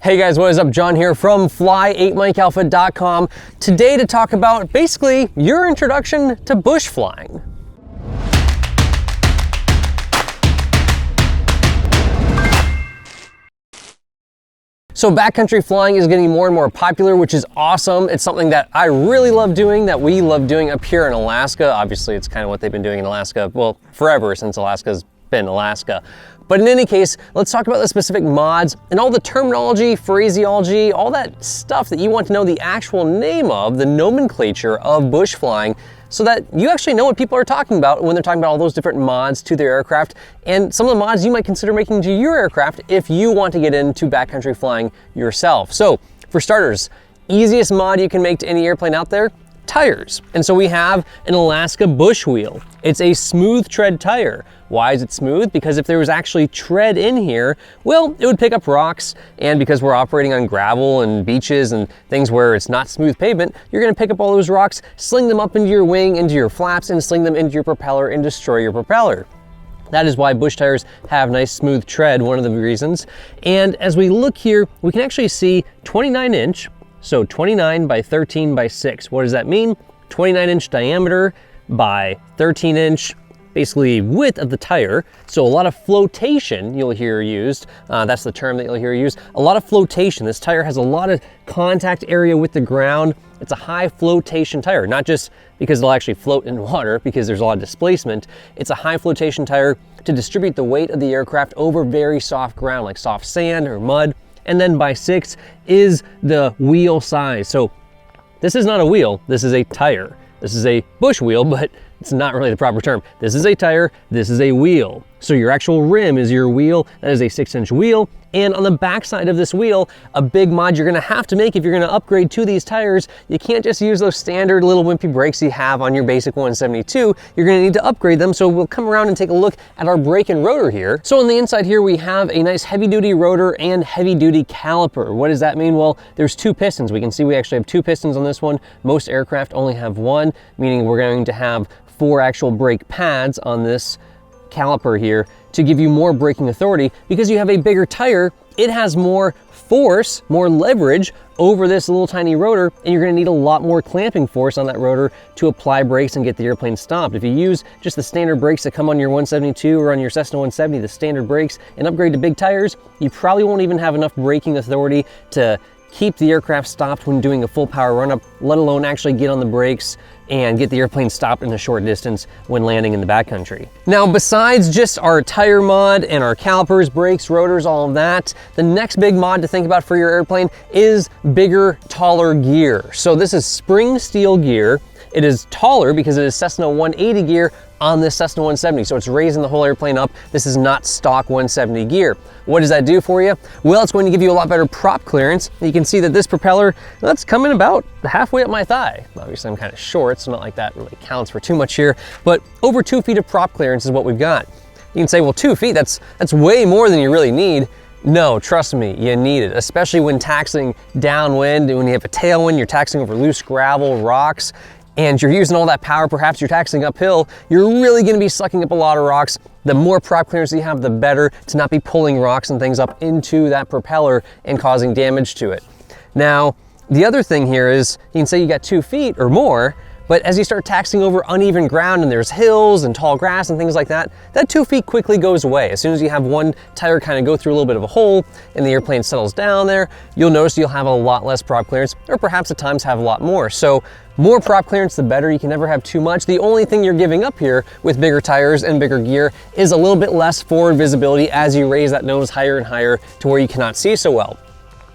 Hey guys, what is up? John here from fly8mikealpha.com. Today to talk about basically your introduction to bush flying. So backcountry flying is getting more and more popular, which is awesome. It's something that I really love doing, that we love doing up here in Alaska. Obviously, it's kind of what they've been doing in Alaska, well, forever since Alaska's been Alaska. But in any case, let's talk about the specific mods and all the terminology, phraseology, all that stuff that you want to know the actual name of, the nomenclature of bush flying, so that you actually know what people are talking about when they're talking about all those different mods to their aircraft and some of the mods you might consider making to your aircraft if you want to get into backcountry flying yourself. So for starters, easiest mod you can make to any airplane out there, tires. And so we have an Alaska bush wheel. It's a smooth tread tire. Why is it smooth? Because if there was actually tread in here, well, it would pick up rocks. And because we're operating on gravel and beaches and things where it's not smooth pavement, you're gonna pick up all those rocks, sling them up into your wing, into your flaps, and sling them into your propeller and destroy your propeller. That is why bush tires have nice smooth tread, one of the reasons. And as we look here, we can actually see 29-inch, so 29 by 13 by 6. What does that mean? 29-inch diameter by 13-inch, basically width of the tire. So a lot of flotation you'll hear used. That's the term that you'll hear used. A lot of flotation. This tire has a lot of contact area with the ground. It's a high flotation tire, not just because it'll actually float in water because there's a lot of displacement. It's a high flotation tire to distribute the weight of the aircraft over very soft ground like soft sand or mud. And then by 6 is the wheel size. So this is not a wheel, this is a tire. This is a bush wheel, but it's not really the proper term. This is a tire, this is a wheel. So your actual rim is your wheel. That is a 6-inch wheel. And on the backside of this wheel, a big mod you're gonna have to make if you're gonna upgrade to these tires, you can't just use those standard little wimpy brakes you have on your basic 172. You're gonna need to upgrade them. So we'll come around and take a look at our brake and rotor here. So on the inside here, we have a nice heavy duty rotor and heavy duty caliper. What does that mean? Well, there's 2 pistons. We can see we actually have 2 pistons on this one. Most aircraft only have 1, meaning we're going to have 4 actual brake pads on this caliper here to give you more braking authority. Because you have a bigger tire, it has more force, more leverage over this little tiny rotor, and you're gonna need a lot more clamping force on that rotor to apply brakes and get the airplane stopped. If you use just the standard brakes that come on your 172 or on your Cessna 170, the standard brakes, and upgrade to big tires, you probably won't even have enough braking authority to keep the aircraft stopped when doing a full power run-up, let alone actually get on the brakes and get the airplane stopped in a short distance when landing in the backcountry. Now, besides just our tire mod and our calipers, brakes, rotors, all of that, the next big mod to think about for your airplane is bigger, taller gear. So this is spring steel gear. It is taller because it is Cessna 180 gear on this Cessna 170, so it's raising the whole airplane up. This is not stock 170 gear. What does that do for you? Well, it's going to give you a lot better prop clearance. You can see that this propeller, that's coming about halfway up my thigh. Obviously, I'm kind of short, so not like that really counts for too much here, but over 2 feet of prop clearance is what we've got. You can say, well, 2 feet, that's way more than you really need. No, trust me, you need it, especially when taxiing downwind, when you have a tailwind, you're taxiing over loose gravel, rocks, and you're using all that power, perhaps you're taxiing uphill, you're really gonna be sucking up a lot of rocks. The more prop clearance you have, the better to not be pulling rocks and things up into that propeller and causing damage to it. Now, the other thing here is, you can say you got 2 feet or more, but as you start taxiing over uneven ground and there's hills and tall grass and things like that, that 2 feet quickly goes away. As soon as you have one tire kind of go through a little bit of a hole and the airplane settles down there, you'll notice you'll have a lot less prop clearance, or perhaps at times have a lot more. So more prop clearance, the better. You can never have too much. The only thing you're giving up here with bigger tires and bigger gear is a little bit less forward visibility as you raise that nose higher and higher to where you cannot see so well.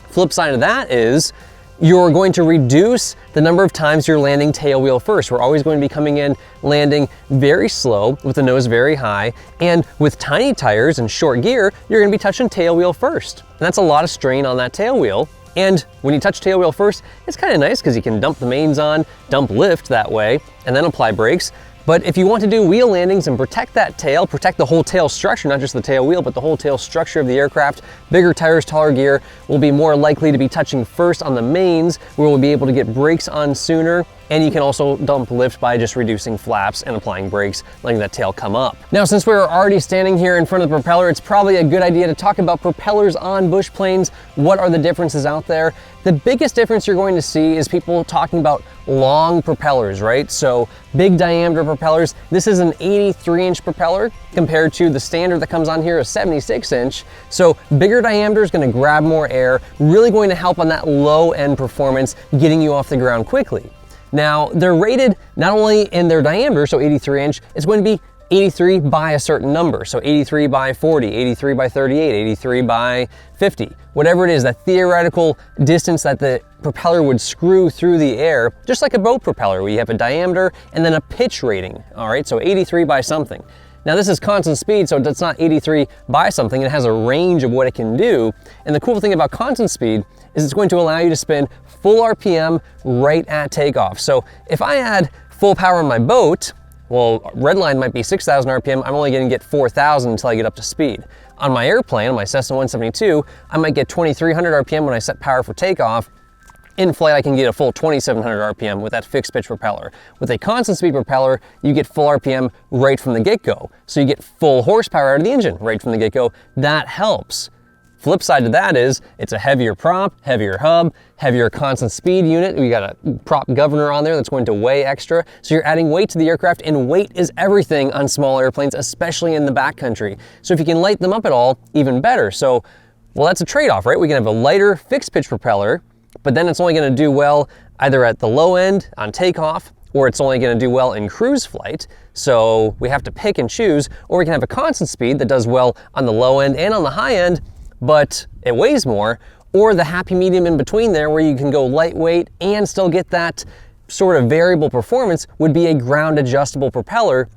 Flip side of that is, you're going to reduce the number of times you're landing tail wheel first. We're always going to be coming in landing very slow with the nose very high, and with tiny tires and short gear, you're gonna be touching tail wheel first. And that's a lot of strain on that tail wheel. And when you touch tail wheel first, it's kind of nice because you can dump the mains on, dump lift that way, and then apply brakes. But if you want to do wheel landings and protect that tail, protect the whole tail structure, not just the tail wheel, but the whole tail structure of the aircraft, bigger tires, taller gear will be more likely to be touching first on the mains, where we'll be able to get brakes on sooner And you can also dump lift by just reducing flaps and applying brakes, letting that tail come up. Now, since we're already standing here in front of the propeller, it's probably a good idea to talk about propellers on bush planes. What are the differences out there? The biggest difference you're going to see is people talking about long propellers, right? So big diameter propellers. This is an 83-inch propeller compared to the standard that comes on here, a 76-inch. So bigger diameter is going to grab more air, really going to help on that low end performance, getting you off the ground quickly. Now, they're rated not only in their diameter, so 83-inch, it's going to be 83 by a certain number. So 83 by 40, 83 by 38, 83 by 50, whatever it is, that theoretical distance that the propeller would screw through the air, just like a boat propeller, where you have a diameter and then a pitch rating, all right? So 83 by something. Now this is constant speed, so it's not 83 by something. It has a range of what it can do. And the cool thing about constant speed is it's going to allow you to spin full RPM right at takeoff. So if I had full power on my boat, well, redline might be 6,000 RPM, I'm only gonna get 4,000 until I get up to speed. On my airplane, on my Cessna 172, I might get 2,300 RPM when I set power for takeoff. In flight, I can get a full 2,700 RPM with that fixed pitch propeller. With a constant speed propeller, you get full RPM right from the get-go. So you get full horsepower out of the engine right from the get-go. That helps. Flip side to that is it's a heavier prop, heavier hub, heavier constant speed unit. We got a prop governor on there that's going to weigh extra. So you're adding weight to the aircraft, and weight is everything on small airplanes, especially in the backcountry. So if you can light them up at all, even better. So, well, that's a trade-off, right? We can have a lighter fixed pitch propeller, but then it's only gonna do well either at the low end on takeoff, or it's only gonna do well in cruise flight. So we have to pick and choose, or we can have a constant speed that does well on the low end and on the high end, but it weighs more, or the happy medium in between there where you can go lightweight and still get that sort of variable performance would be a ground adjustable propeller.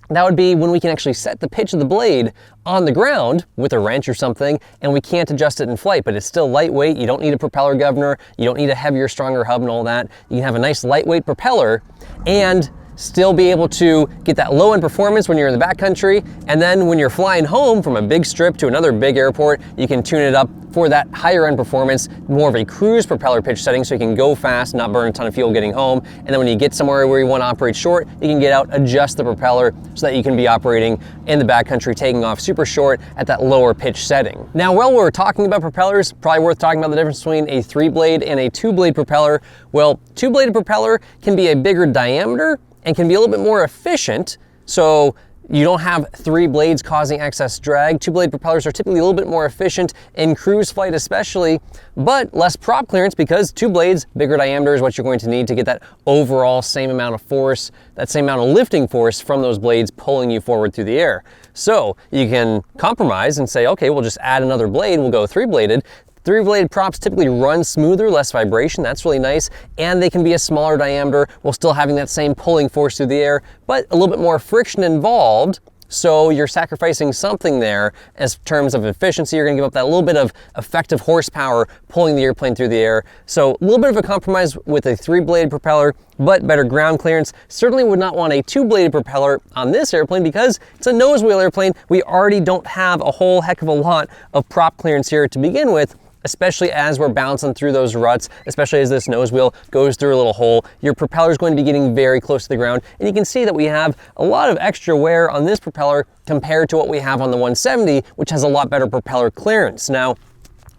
That would be when we can actually set the pitch of the blade on the ground with a wrench or something, and we can't adjust it in flight, but it's still lightweight. You don't need a propeller governor. You don't need a heavier, stronger hub and all that. You can have a nice lightweight propeller and still be able to get that low end performance when you're in the backcountry. And then when you're flying home from a big strip to another big airport, you can tune it up for that higher end performance, more of a cruise propeller pitch setting, so you can go fast, not burn a ton of fuel getting home. And then when you get somewhere where you want to operate short, you can get out, adjust the propeller so that you can be operating in the backcountry, taking off super short at that lower pitch setting. Now, while we're talking about propellers, probably worth talking about the difference between a 3-blade and a 2-blade propeller. Well, 2-bladed propeller can be a bigger diameter and can be a little bit more efficient. So you don't have 3 blades causing excess drag. 2-blade propellers are typically a little bit more efficient in cruise flight especially, but less prop clearance because 2 blades, bigger diameter is what you're going to need to get that overall same amount of force, that same amount of lifting force from those blades pulling you forward through the air. So you can compromise and say, okay, we'll just add another blade, we'll go 3-bladed. 3-bladed props typically run smoother, less vibration, that's really nice, and they can be a smaller diameter while still having that same pulling force through the air, but a little bit more friction involved, so you're sacrificing something there as terms of efficiency. You're gonna give up that little bit of effective horsepower pulling the airplane through the air. So a little bit of a compromise with a 3-bladed propeller, but better ground clearance. Certainly would not want a 2-bladed propeller on this airplane because it's a nose wheel airplane. We already don't have a whole heck of a lot of prop clearance here to begin with, especially as we're bouncing through those ruts, especially as this nose wheel goes through a little hole. Your propeller is going to be getting very close to the ground, and you can see that we have a lot of extra wear on this propeller compared to what we have on the 170, which has a lot better propeller clearance. Now,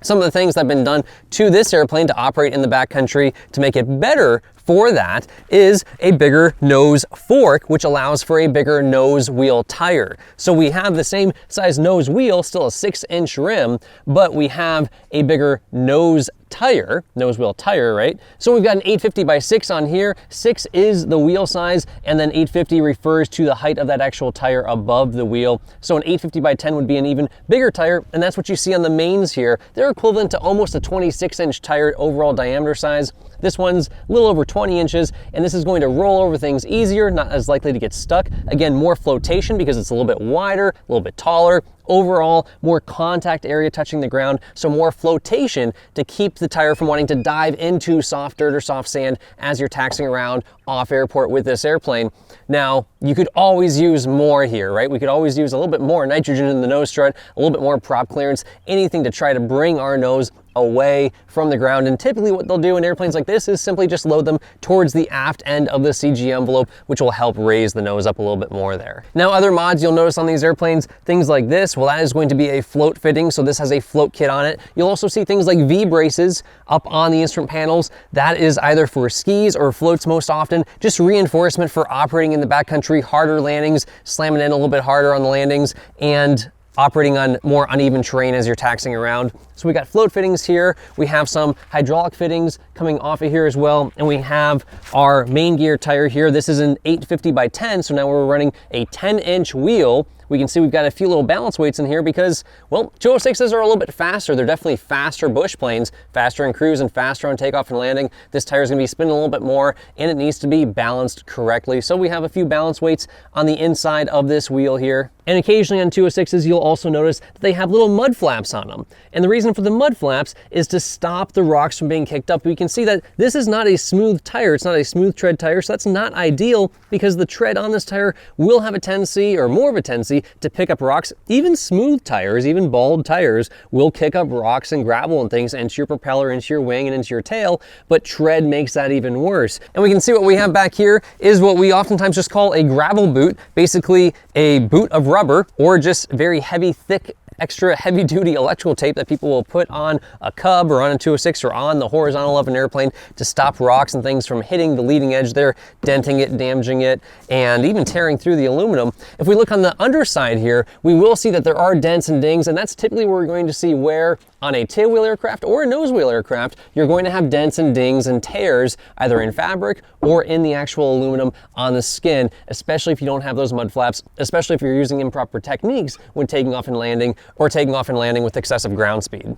some of the things that have been done to this airplane to operate in the backcountry to make it better for that is a bigger nose fork, which allows for a bigger nose wheel tire. So we have the same size nose wheel, still a 6-inch rim, but we have a bigger nose wheel tire, right? So we've got an 850 by 6 on here. 6 is the wheel size, and then 850 refers to the height of that actual tire above the wheel. So an 850 by 10 would be an even bigger tire, and that's what you see on the mains here. They're equivalent to almost a 26-inch tire overall diameter size. This one's a little over 20 inches, and this is going to roll over things easier, not as likely to get stuck. Again, more flotation because it's a little bit wider, a little bit taller. Overall, more contact area touching the ground, so more flotation to keep the tire from wanting to dive into soft dirt or soft sand as you're taxiing around off airport with this airplane. Now, you could always use more here, right? We could always use a little bit more nitrogen in the nose strut, a little bit more prop clearance, anything to try to bring our nose away from the ground. And typically what they'll do in airplanes like this is simply just load them towards the aft end of the CG envelope, which will help raise the nose up a little bit more there. Now, other mods you'll notice on these airplanes, things like this, well, that is going to be a float fitting. So this has a float kit on it. You'll also see things like V-braces up on the instrument panels. That is either for skis or floats most often, just reinforcement for operating in the backcountry, harder landings, slamming in a little bit harder on the landings, and operating on more uneven terrain as you're taxiing around. So we got float fittings here, we have some hydraulic fittings coming off of here as well, and we have our main gear tire here. This is an 850 by 10, so now we're running a 10-inch wheel. We can see we've got a few little balance weights in here because, well, 206s are a little bit faster. They're definitely faster bush planes, faster in cruise and faster on takeoff and landing. This tire is going to be spinning a little bit more, and it needs to be balanced correctly. So we have a few balance weights on the inside of this wheel here. And occasionally on 206s, you'll also notice that they have little mud flaps on them. And the reason for the mud flaps is to stop the rocks from being kicked up. We can see that this is not a smooth tire. It's not a smooth tread tire, so that's not ideal because the tread on this tire will have a tendency, or more of a tendency, to pick up rocks. Even smooth tires, even bald tires, will kick up rocks and gravel and things into your propeller, into your wing, and into your tail, but tread makes that even worse. And we can see what we have back here is what we oftentimes just call a gravel boot, basically a boot of rubber, or just very heavy, thick, extra heavy duty electrical tape that people will put on a Cub or on a 206 or on the horizontal of an airplane to stop rocks and things from hitting the leading edge there, denting it, damaging it, and even tearing through the aluminum. If we look on the underside here, we will see that there are dents and dings, and that's typically where we're going to see where on a tailwheel aircraft or a nosewheel aircraft, you're going to have dents and dings and tears either in fabric or in the actual aluminum on the skin, especially if you don't have those mud flaps, especially if you're using improper techniques when taking off and landing, or taking off and landing with excessive ground speed.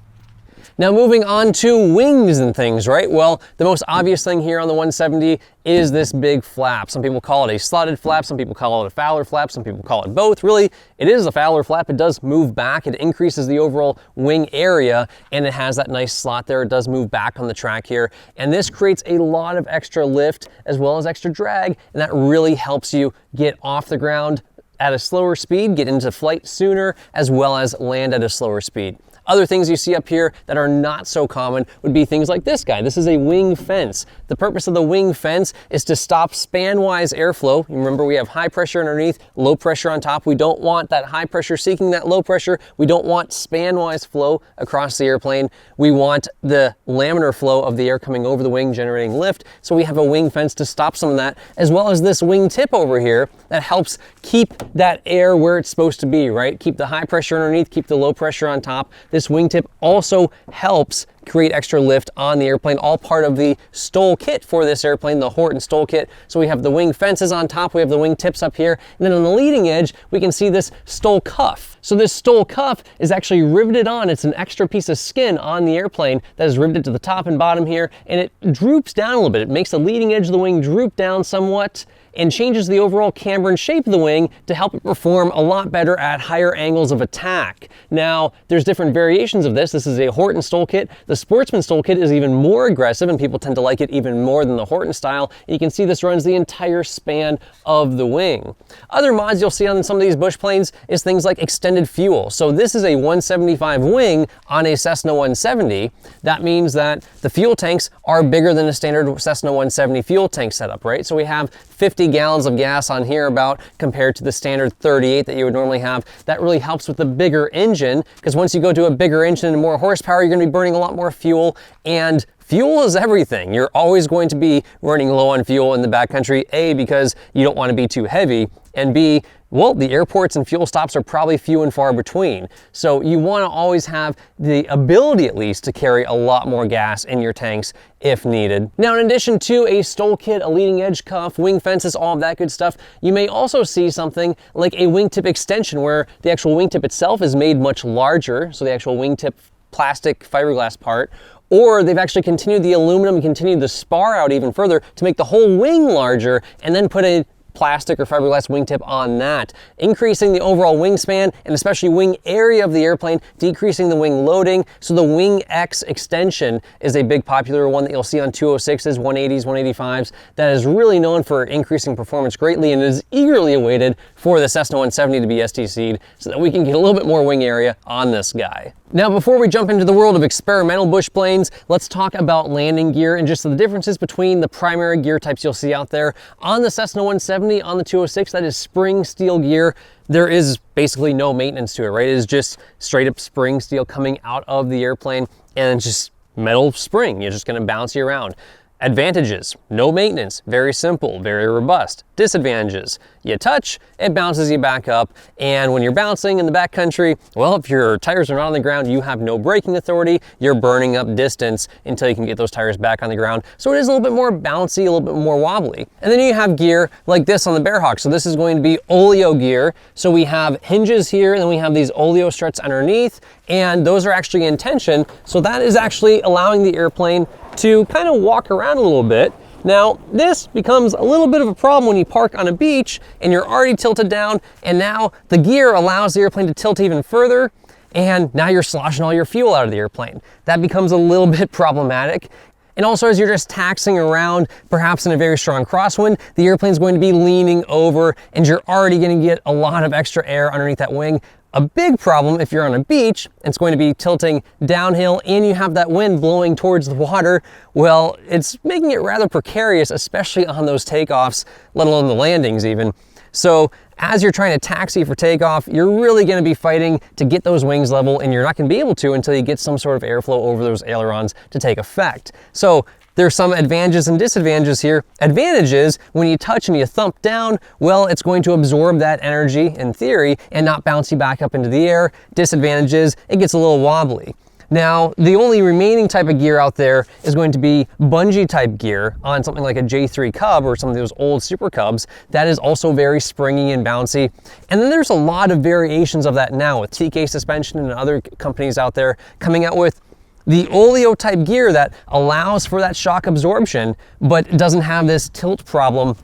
Now moving on to wings and things, right? Well, the most obvious thing here on the 170 is this big flap. Some people call it a slotted flap, some people call it a Fowler flap, some people call it both. Really, it is a Fowler flap. It does move back, it increases the overall wing area, and it has that nice slot there. It does move back on the track here, and this creates a lot of extra lift as well as extra drag, and that really helps you get off the ground at a slower speed, get into flight sooner, as well as land at a slower speed. Other things you see up here that are not so common would be things like this guy. This is a wing fence. The purpose of the wing fence is to stop span-wise airflow. You remember, we have high pressure underneath, low pressure on top. We don't want that high pressure seeking that low pressure. We don't want span-wise flow across the airplane. We want the laminar flow of the air coming over the wing, generating lift. So we have a wing fence to stop some of that, as well as this wing tip over here that helps keep that air where it's supposed to be, right? Keep the high pressure underneath, keep the low pressure on top. This wingtip also helps create extra lift on the airplane, all part of the STOL kit for this airplane, the Horton STOL kit. So we have the wing fences on top, we have the wing tips up here, and then on the leading edge, we can see this STOL cuff. So this STOL cuff is actually riveted on. It's an extra piece of skin on the airplane that is riveted to the top and bottom here, and it droops down a little bit. It makes the leading edge of the wing droop down somewhat and changes the overall camber and shape of the wing to help it perform a lot better at higher angles of attack. Now, there's different variations of this. This is a Horton STOL kit. The Sportsman STOL kit is even more aggressive, and people tend to like it even more than the Horton style. You can see this runs the entire span of the wing. Other mods you'll see on some of these bush planes is things like extended fuel. So this is a 175 wing on a Cessna 170. That means that the fuel tanks are bigger than a standard Cessna 170 fuel tank setup, right? So we have 50 gallons of gas on here about compared to the standard 38 that you would normally have. That really helps with the bigger engine, because once you go to a bigger engine and more horsepower, you're going to be burning a lot more fuel, and fuel is everything. You're always going to be running low on fuel in the backcountry, A, because you don't want to be too heavy, and B, well, the airports and fuel stops are probably few and far between. So you want to always have the ability, at least, to carry a lot more gas in your tanks if needed. Now, in addition to a STOL kit, a leading edge cuff, wing fences, all of that good stuff, you may also see something like a wingtip extension, where the actual wingtip itself is made much larger, so the actual wingtip plastic fiberglass part, or they've actually continued the aluminum and continued the spar out even further to make the whole wing larger, and then put a plastic or fiberglass wingtip on that, increasing the overall wingspan and especially wing area of the airplane, decreasing the wing loading. So the Wing X extension is a big popular one that you'll see on 206s, 180s, 185s, that is really known for increasing performance greatly and is eagerly awaited for the Cessna 170 to be STC'd so that we can get a little bit more wing area on this guy. Now, before we jump into the world of experimental bush planes, let's talk about landing gear and just the differences between the primary gear types you'll see out there. On the Cessna 170, on the 206, that is spring steel gear. There is basically no maintenance to it, right? It is just straight up spring steel coming out of the airplane and just metal spring. You're just gonna bounce you around. Advantages, no maintenance, very simple, very robust. Disadvantages, you touch, it bounces you back up, and when you're bouncing in the backcountry, well, if your tires are not on the ground, you have no braking authority, you're burning up distance until you can get those tires back on the ground. So it is a little bit more bouncy, a little bit more wobbly. And then you have gear like this on the Bearhawk. So this is going to be oleo gear. So we have hinges here, and then we have these oleo struts underneath, and those are actually in tension. So that is actually allowing the airplane to kind of walk around a little bit. Now, this becomes a little bit of a problem when you park on a beach and you're already tilted down, and now the gear allows the airplane to tilt even further, and now you're sloshing all your fuel out of the airplane. That becomes a little bit problematic. And also, as you're just taxiing around, perhaps in a very strong crosswind, the airplane's going to be leaning over and you're already going to get a lot of extra air underneath that wing. A big problem if you're on a beach, it's going to be tilting downhill and you have that wind blowing towards the water. Well, it's making it rather precarious, especially on those takeoffs, let alone the landings even. So as you're trying to taxi for takeoff, you're really going to be fighting to get those wings level, and you're not going to be able to until you get some sort of airflow over those ailerons to take effect. So there's some advantages and disadvantages here. Advantages, when you touch and you thump down, well, it's going to absorb that energy in theory and not bounce you back up into the air. Disadvantages, it gets a little wobbly. Now, the only remaining type of gear out there is going to be bungee type gear on something like a J3 Cub or some of those old Super Cubs. That is also very springy and bouncy. And then there's a lot of variations of that now with TK Suspension and other companies out there coming out with the oleo type gear that allows for that shock absorption, but doesn't have this tilt problem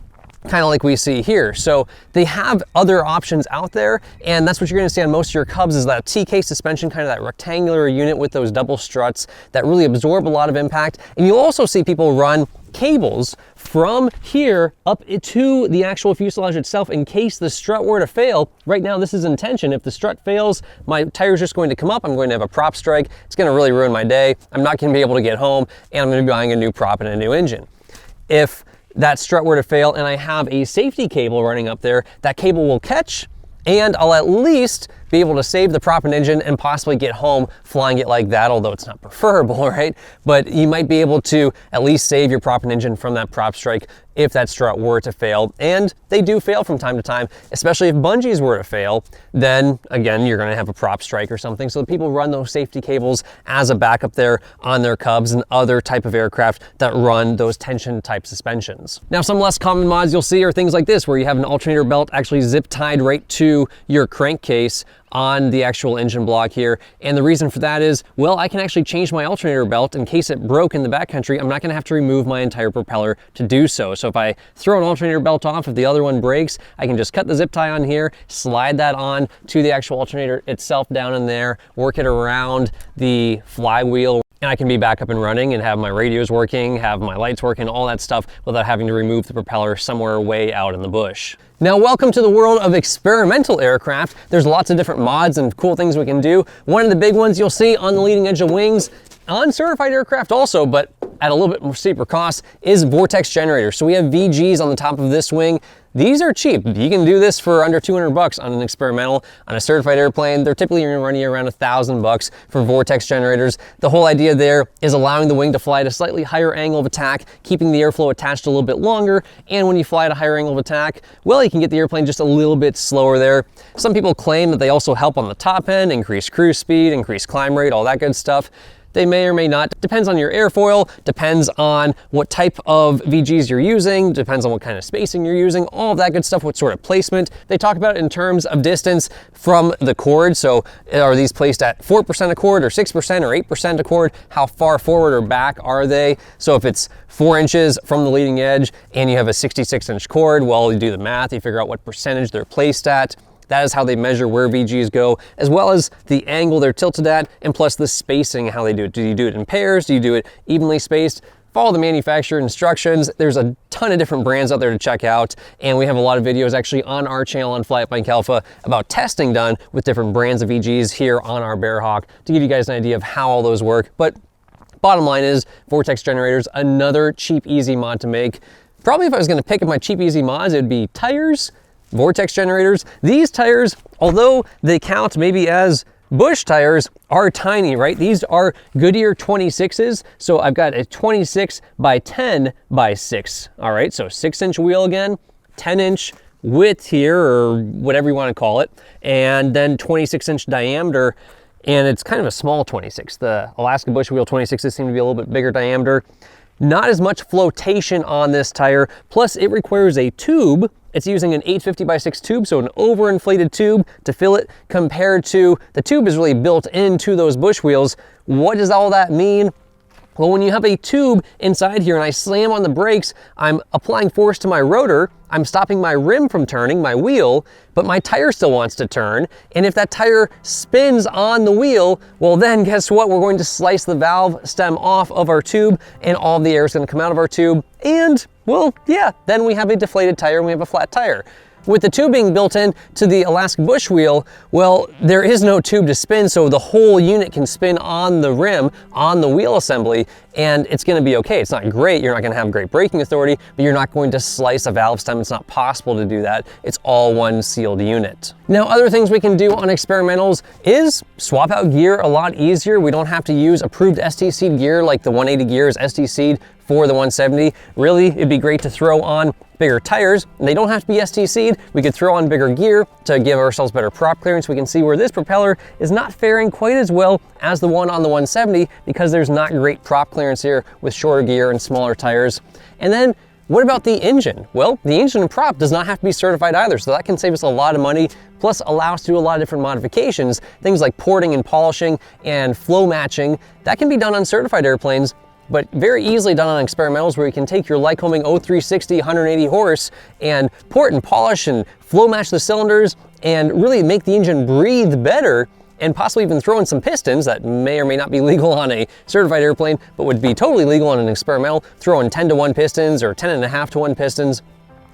kind of like we see here. So they have other options out there, and that's what you're gonna see on most of your Cubs is that TK suspension, kind of that rectangular unit with those double struts that really absorb a lot of impact. And you'll also see people run cables from here up to the actual fuselage itself in case the strut were to fail. Right now, this is in tension. If the strut fails, my tire's just going to come up. I'm going to have a prop strike. It's gonna really ruin my day. I'm not gonna be able to get home, and I'm gonna be buying a new prop and a new engine. If that strut were to fail and I have a safety cable running up there, that cable will catch, and I'll at least be able to save the prop and engine and possibly get home flying it like that, although it's not preferable, right? But you might be able to at least save your prop and engine from that prop strike if that strut were to fail. And they do fail from time to time, especially if bungees were to fail, then again, you're gonna have a prop strike or something. So people run those safety cables as a backup there on their Cubs and other type of aircraft that run those tension type suspensions. Now, some less common mods you'll see are things like this, where you have an alternator belt actually zip tied right to your crankcase on the actual engine block here. And the reason for that is, well, I can actually change my alternator belt in case it broke in the backcountry. I'm not gonna have to remove my entire propeller to do so. So if I throw an alternator belt off, if the other one breaks, I can just cut the zip tie on here, slide that on to the actual alternator itself down in there, work it around the flywheel, and I can be back up and running and have my radios working, have my lights working, all that stuff without having to remove the propeller somewhere way out in the bush. Now, welcome to the world of experimental aircraft. There's lots of different mods and cool things we can do. One of the big ones you'll see on the leading edge of wings, on certified aircraft also, but at a little bit more steeper cost, is vortex generators. So we have VGs on the top of this wing. These are cheap. You can do this for under 200 bucks on an experimental. On a certified airplane, they're typically running around 1,000 bucks for vortex generators. The whole idea there is allowing the wing to fly at a slightly higher angle of attack, keeping the airflow attached a little bit longer. And when you fly at a higher angle of attack, well, you can get the airplane just a little bit slower there. Some people claim that they also help on the top end, increase cruise speed, increase climb rate, all that good stuff. They may or may not. Depends on your airfoil, depends on what type of VGs you're using, depends on what kind of spacing you're using, all of that good stuff, what sort of placement. They talk about it in terms of distance from the chord. So are these placed at 4% a chord or 6% or 8% a chord? How far forward or back are they? So if it's 4 inches from the leading edge and you have a 66-inch chord, well, you do the math, you figure out what percentage they're placed at. That is how they measure where VGs go, as well as the angle they're tilted at, and plus the spacing, how they do it. Do you do it in pairs? Do you do it evenly spaced? follow the manufacturer instructions. There's a ton of different brands out there to check out, and we have a lot of videos actually on our channel on Fly It Bike Alpha about testing done with different brands of VGs here on our Bearhawk to give you guys an idea of how all those work. But bottom line is, vortex generators, another cheap, easy mod to make. Probably if I was gonna pick up my cheap, easy mods, it'd be tires, vortex generators. These tires, although they count maybe as Bush tires, are tiny, right? These are Goodyear 26s. So I've got a 26 by 10 by 6. All right, so 6-inch wheel again, 10-inch width here, or whatever you want to call it, and then 26-inch diameter. And it's kind of a small 26. The Alaska Bush Wheel 26s seem to be a little bit bigger diameter. Not as much flotation on this tire, plus it requires a tube. It's using an 850 by 6 tube, so an overinflated tube to fill it, compared to the tube is really built into those bush wheels. What does all that mean? Well, when you have a tube inside here and I slam on the brakes, I'm applying force to my rotor, I'm stopping my rim from turning, my wheel, but my tire still wants to turn. And if that tire spins on the wheel, well then guess what? We're going to slice the valve stem off of our tube and all of the air is going to come out of our tube. And well, yeah, then we have a deflated tire and we have a flat tire. With the tube being built in to the Alaska Bush Wheel, well, there is no tube to spin, so the whole unit can spin on the rim, on the wheel assembly, and it's gonna be okay. It's not great, you're not gonna have great braking authority, but you're not going to slice a valve stem. It's not possible to do that. It's all one sealed unit. Now, other things we can do on experimentals is swap out gear a lot easier. We don't have to use approved STC gear like the 180 gear is STC'd for the 170. Really, it'd be great to throw on bigger tires, and they don't have to be STC'd. We could throw on bigger gear to give ourselves better prop clearance. We can see where this propeller is not faring quite as well as the one on the 170 because there's not great prop clearance here with shorter gear and smaller tires. And then what about the engine? Well, the engine and prop does not have to be certified either, so that can save us a lot of money, plus allow us to do a lot of different modifications, things like porting and polishing and flow matching. That can be done on certified airplanes, but very easily done on experimentals where you can take your Lycoming 0360 180 horse and port and polish and flow match the cylinders and really make the engine breathe better, and possibly even throw in some pistons that may or may not be legal on a certified airplane, but would be totally legal on an experimental. Throw in 10-to-1 pistons or 10.5-to-1 pistons,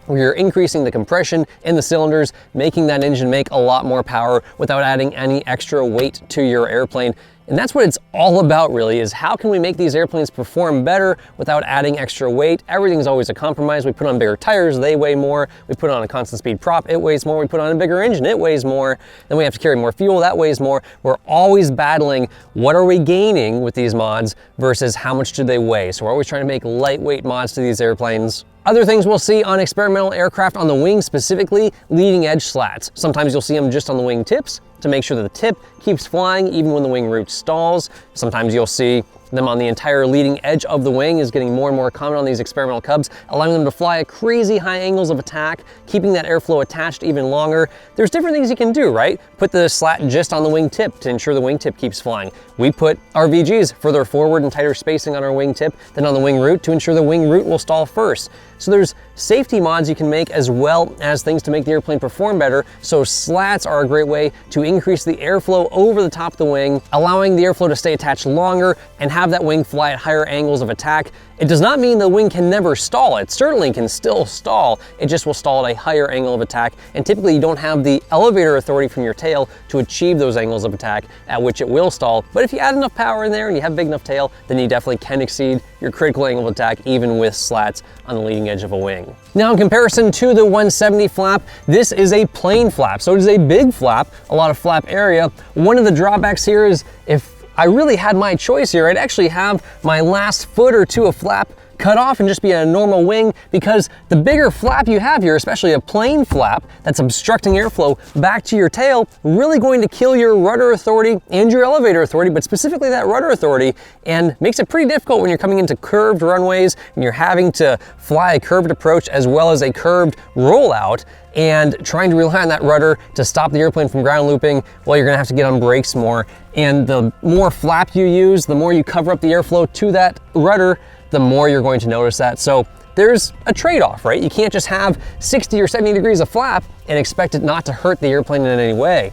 where you're increasing the compression in the cylinders, making that engine make a lot more power without adding any extra weight to your airplane. And that's what it's all about really, is how can we make these airplanes perform better without adding extra weight? Everything's always a compromise. We put on bigger tires, they weigh more. We put on a constant speed prop, it weighs more. We put on a bigger engine, it weighs more. Then we have to carry more fuel, that weighs more. We're always battling what are we gaining with these mods versus how much do they weigh. So we're always trying to make lightweight mods to these airplanes. Other things we'll see on experimental aircraft on the wing, specifically leading edge slats. Sometimes you'll see them just on the wing tips to make sure that the tip keeps flying even when the wing root stalls. Sometimes you'll see them on the entire leading edge of the wing is getting more and more common on these experimental Cubs, allowing them to fly at crazy high angles of attack, keeping that airflow attached even longer. There's different things you can do, right? Put the slat just on the wing tip to ensure the wing tip keeps flying. We put our VGs further forward and tighter spacing on our wing tip than on the wing root to ensure the wing root will stall first. So there's safety mods you can make as well as things to make the airplane perform better. So slats are a great way to increase the airflow over the top of the wing, allowing the airflow to stay attached longer and have that wing fly at higher angles of attack. It does not mean the wing can never stall. It certainly can still stall. It just will stall at a higher angle of attack. And typically you don't have the elevator authority from your tail to achieve those angles of attack at which it will stall. But if you add enough power in there and you have a big enough tail, then you definitely can exceed your critical angle of attack even with slats on the leading edge of a wing. Now in comparison to the 170 flap, this is a plain flap. So it is a big flap, a lot of flap area. One of the drawbacks here is if I really had my choice here, I'd actually have my last foot or two of flap cut off and just be a normal wing, because the bigger flap you have here, especially a plain flap that's obstructing airflow back to your tail, really going to kill your rudder authority and your elevator authority, but specifically that rudder authority, and makes it pretty difficult when you're coming into curved runways and you're having to fly a curved approach as well as a curved rollout, and trying to rely on that rudder to stop the airplane from ground looping. Well, you're gonna have to get on brakes more. And the more flap you use, the more you cover up the airflow to that rudder, the more you're going to notice that. So there's a trade-off, right? You can't just have 60 or 70 degrees of flap and expect it not to hurt the airplane in any way.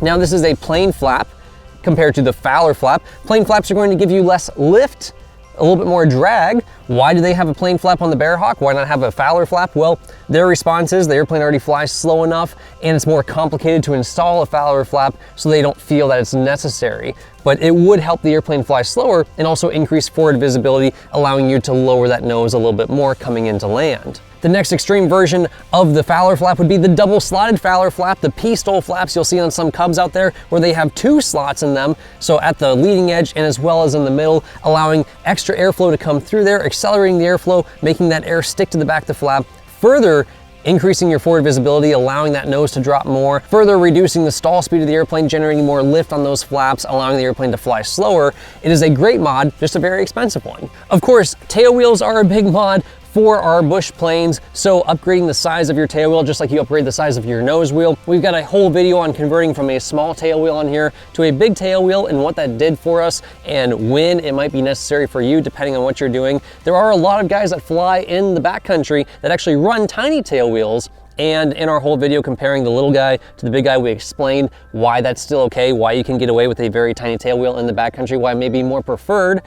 Now this is a plain flap compared to the Fowler flap. Plain flaps are going to give you less lift, a little bit more drag. Why do they have a plane flap on the Bearhawk? Why not have a Fowler flap? Well, their response is the airplane already flies slow enough and it's more complicated to install a Fowler flap, so they don't feel that it's necessary. But it would help the airplane fly slower and also increase forward visibility, allowing you to lower that nose a little bit more coming into land. The next extreme version of the Fowler flap would be the double slotted Fowler flap, the STOL flaps you'll see on some Cubs out there, where they have 2 slots in them, so at the leading edge and as well as in the middle, allowing extra airflow to come through there, accelerating the airflow, making that air stick to the back of the flap, further increasing your forward visibility, allowing that nose to drop more, further reducing the stall speed of the airplane, generating more lift on those flaps, allowing the airplane to fly slower. It is a great mod, just a very expensive one. Of course, tail wheels are a big mod for our bush planes, so upgrading the size of your tail wheel just like you upgrade the size of your nose wheel. We've got a whole video on converting from a small tail wheel on here to a big tail wheel and what that did for us and when it might be necessary for you depending on what you're doing. There are a lot of guys that fly in the backcountry that actually run tiny tail wheels, and in our whole video comparing the little guy to the big guy, we explained why that's still okay, why you can get away with a very tiny tail wheel in the backcountry, why it may be more preferred,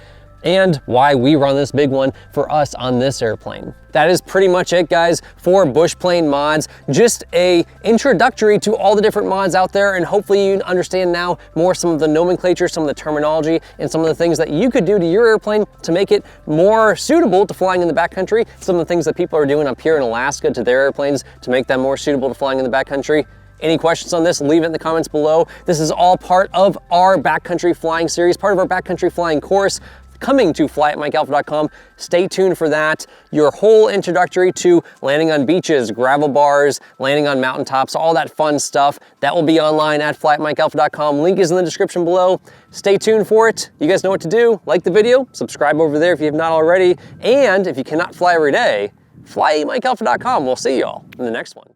and why we run this big one for us on this airplane. That is pretty much it, guys, for Bushplane mods. Just a introductory to all the different mods out there, and hopefully you understand now more some of the nomenclature, some of the terminology, and some of the things that you could do to your airplane to make it more suitable to flying in the backcountry, some of the things that people are doing up here in Alaska to their airplanes to make them more suitable to flying in the backcountry. Any questions on this, leave it in the comments below. This is all part of our backcountry flying series, part of our backcountry flying course, coming to fly@mikealpha.com. Stay tuned for that. Your whole introductory to landing on beaches, gravel bars, landing on mountaintops, all that fun stuff, that will be online at fly@mikealpha.com. Link is in the description below. Stay tuned for it. You guys know what to do. Like the video, subscribe over there if you have not already, and if you cannot fly every day, fly@mikealpha.com. We'll see y'all in the next one.